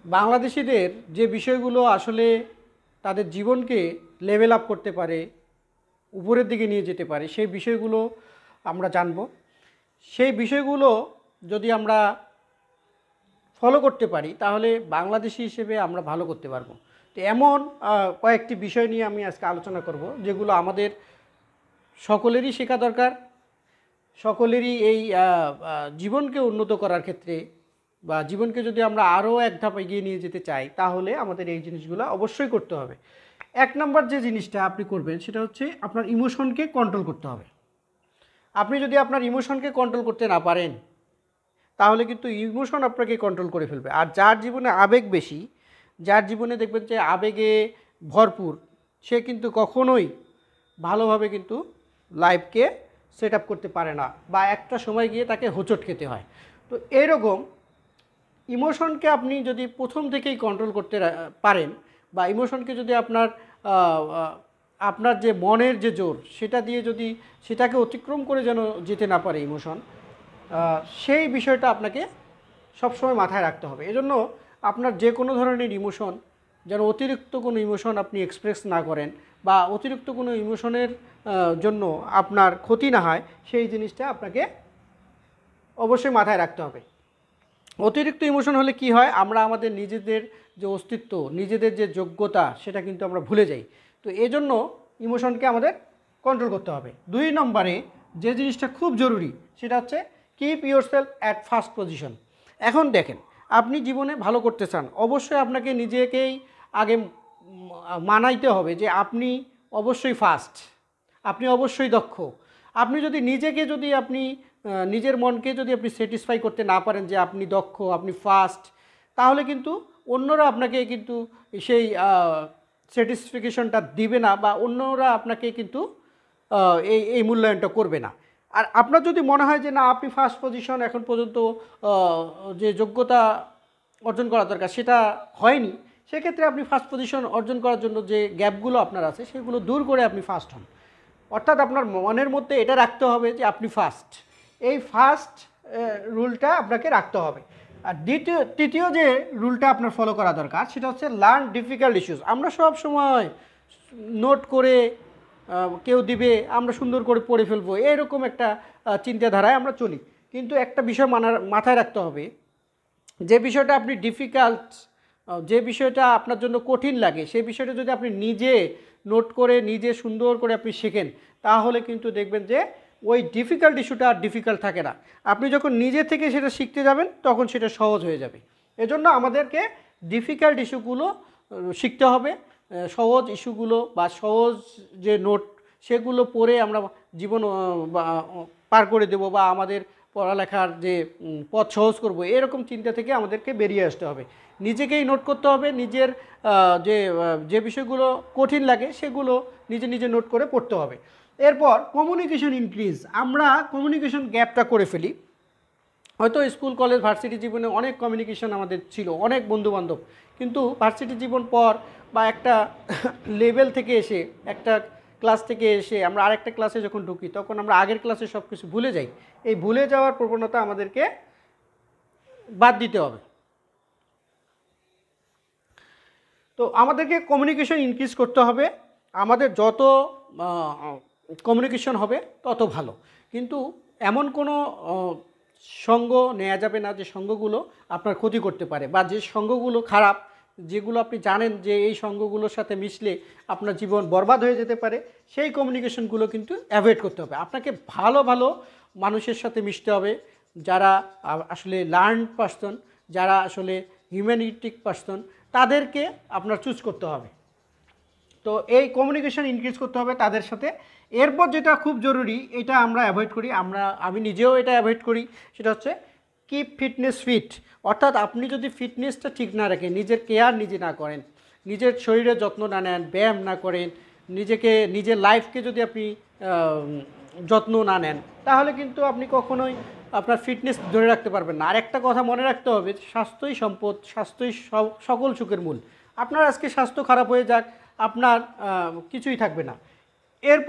বাংলাদেশিদের যে বিষয়গুলো আসলে তাদের জীবনকে লেভেল আপ করতে পারে, উপরের দিকে নিয়ে যেতে পারে, সেই বিষয়গুলো আমরা জানব। সেই বিষয়গুলো যদি আমরা ফলো করতে পারি তাহলে বাংলাদেশি হিসেবে আমরা ভালো করতে পারবো। তো এমন কয়েকটি বিষয় নিয়ে আমি আজকে আলোচনা করব, যেগুলো আমাদের সকলেরই শেখা দরকার। সকলেরই এই জীবনকে উন্নত করার ক্ষেত্রে বা জীবনকে যদি আমরা আরও এক ধাপ এগিয়ে নিয়ে যেতে চাই তাহলে আমাদের এই জিনিসগুলো অবশ্যই করতে হবে। এক নম্বর যে জিনিসটা আপনি করবেন সেটা হচ্ছে আপনার ইমোশনকে কন্ট্রোল করতে হবে। আপনি যদি আপনার ইমোশনকে কন্ট্রোল করতে না পারেন তাহলে কিন্তু ইমোশন আপনাকে কন্ট্রোল করে ফেলবে। আর যার জীবনে আবেগ বেশি, যার জীবনে দেখবেন যে আবেগে ভরপুর, সে কিন্তু কখনোই ভালোভাবে কিন্তু লাইফকে সেট আপ করতে পারে না, বা একটা সময় গিয়ে তাকে হোঁচট খেতে হয়। তো এইরকম ইমোশনকে আপনি যদি প্রথম থেকেই কন্ট্রোল করতে পারেন, বা ইমোশনকে যদি আপনার যে মনের যে জোর সেটা দিয়ে যদি সেটাকে অতিক্রম করে যেন যেতে না পারে ইমোশন, সেই বিষয়টা আপনাকে সবসময় মাথায় রাখতে হবে। এজন্য আপনার যে কোনো ধরনের ইমোশন যেন অতিরিক্ত কোনো ইমোশন আপনি এক্সপ্রেস না করেন, বা অতিরিক্ত কোনো ইমোশনের জন্য আপনার ক্ষতি না হয়, সেই জিনিসটা আপনাকে অবশ্যই মাথায় রাখতে হবে। অতিরিক্ত ইমোশন হলে কি হয়, আমরা আমাদের নিজেদের যে অস্তিত্ব, নিজেদের যে যোগ্যতা, সেটা কিন্তু আমরা ভুলে যাই। তো এই জন্য ইমোশনকে আমাদের কন্ট্রোল করতে হবে। 2 নম্বরে যে জিনিসটা খুব জরুরি সেটা হচ্ছে keep yourself at first position. এখন দেখেন, আপনি জীবনে ভালো করতে চান, অবশ্যই আপনাকে নিজেকেই আগে মানাইতে হবে যে আপনি অবশ্যই ফার্স্ট, আপনি অবশ্যই দক্ষ। আপনি যদি নিজেকে যদি আপনি নিজের মনকে যদি আপনি স্যাটিসফাই করতে না পারেন যে আপনি দক্ষ, আপনি ফার্স্ট, তাহলে কিন্তু অন্যরা আপনাকে কিন্তু সেই স্যাটিসফিকেশনটা দিবে না, বা অন্যরা আপনাকে কিন্তু এই মূল্যায়নটা করবে না। আর আপনার যদি মনে হয় যে না, আপনি ফার্স্ট পজিশন এখন পর্যন্ত যে যোগ্যতা অর্জন করা দরকার সেটা হয়নি, সেক্ষেত্রে আপনি ফার্স্ট পজিশন অর্জন করার জন্য যে গ্যাপগুলো আপনার আছে সেগুলো দূর করে আপনি ফার্স্ট হন। অর্থাৎ আপনার মনের মধ্যে এটা রাখতে হবে যে আপনি ফার্স্ট, এই ফার্স্ট রুলটা আপনাকে রাখতে হবে। আর তৃতীয় যে রুলটা আপনার ফলো করা দরকার সেটা হচ্ছে লার্ন ডিফিকাল্ট ইস্যুস। আমরা সব সময় নোট করে কেউ দিবে, আমরা সুন্দর করে পড়ে ফেলবো, এরকম একটা চিন্তাধারায় আমরা চলি। কিন্তু একটা বিষয় মাথায় রাখতে হবে, যে বিষয়টা আপনি ডিফিকাল্ট, যে বিষয়টা আপনার জন্য কঠিন লাগে, সেই বিষয়টা যদি আপনি নিজে নোট করে নিজে সুন্দর করে আপনি শেখেন, তাহলে কিন্তু দেখবেন যে ওই ডিফিকাল্ট ইস্যুটা আর ডিফিকাল্ট থাকে না। আপনি যখন নিজে থেকে সেটা শিখতে যাবেন তখন সেটা সহজ হয়ে যাবে। এজন্য আমাদেরকে ডিফিকাল্ট ইস্যুগুলো শিখতে হবে। সহজ ইস্যুগুলো বা সহজ যে নোট সেগুলো পড়ে আমরা জীবন পার করে দেব, বা আমাদের পড়ালেখার যে পথ সহজ করব, এরকম চিন্তা থেকে আমাদেরকে বেরিয়ে আসতে হবে। নিজেকেই নোট করতে হবে, নিজের যে বিষয়গুলো কঠিন লাগে সেগুলো নিজে নিজে নোট করে পড়তে হবে। এরপর কমিউনিকেশন ইনক্রিজ। আমরা কমিউনিকেশন গ্যাপটা করে ফেলি। হয়তো স্কুল কলেজ ভার্সিটি জীবনে অনেক কমিউনিকেশন আমাদের ছিল, অনেক বন্ধুবান্ধব, কিন্তু ভার্সিটি জীবন পর বা একটা লেভেল থেকে এসে, একটা ক্লাস থেকে এসে আমরা আরেকটা ক্লাসে যখন ঢুকি তখন আমরা আগের ক্লাসে সব কিছু ভুলে যাই। এই ভুলে যাওয়ার প্রবণতা আমাদেরকে বাদ দিতে হবে। তো আমাদেরকে কমিউনিকেশন ইনক্রিজ করতে হবে। আমাদের যত কমিউনিকেশন হবে তত ভালো, কিন্তু এমন কোনো সঙ্গ নেওয়া যাবে না যে সঙ্গগুলো আপনার ক্ষতি করতে পারে, বা যে সঙ্গগুলো খারাপ, যেগুলো আপনি জানেন যে এই সঙ্গগুলোর সাথে মিশলে আপনার জীবন বরবাদ হয়ে যেতে পারে, সেই কমিউনিকেশনগুলো কিন্তু অ্যাভয়েড করতে হবে। আপনাকে ভালো ভালো মানুষের সাথে মিশতে হবে, যারা আসলে লার্ন পারসন, যারা আসলে হিউম্যানিটিক পারসন, তাদেরকে আপনার চুজ করতে হবে। তো এই কমিউনিকেশন ইনক্রিজ করতে হবে তাদের সাথে। এরপর যেটা খুব জরুরি, এটা আমরা অ্যাভয়েড করি, আমি নিজেও এটা অ্যাভয়েড করি, সেটা হচ্ছে কিপ ফিটনেস ফিট। অর্থাৎ আপনি যদি ফিটনেসটা ঠিক না রাখেন, নিজের কেয়ার নিজে না করেন, নিজের শরীরের যত্ন না নেন, ব্যায়াম না করেন, নিজের লাইফকে যদি আপনি যত্ন না নেন, তাহলে কিন্তু আপনি কখনোই আপনার ফিটনেস ধরে রাখতে পারবেন না। আর একটা কথা মনে রাখতে হবে, স্বাস্থ্যই সম্পদ, স্বাস্থ্যই সকল সুখের মূল। আপনার আজকে স্বাস্থ্য খারাপ হয়ে যাক, আপনার কিছুই থাকবে না। এরপর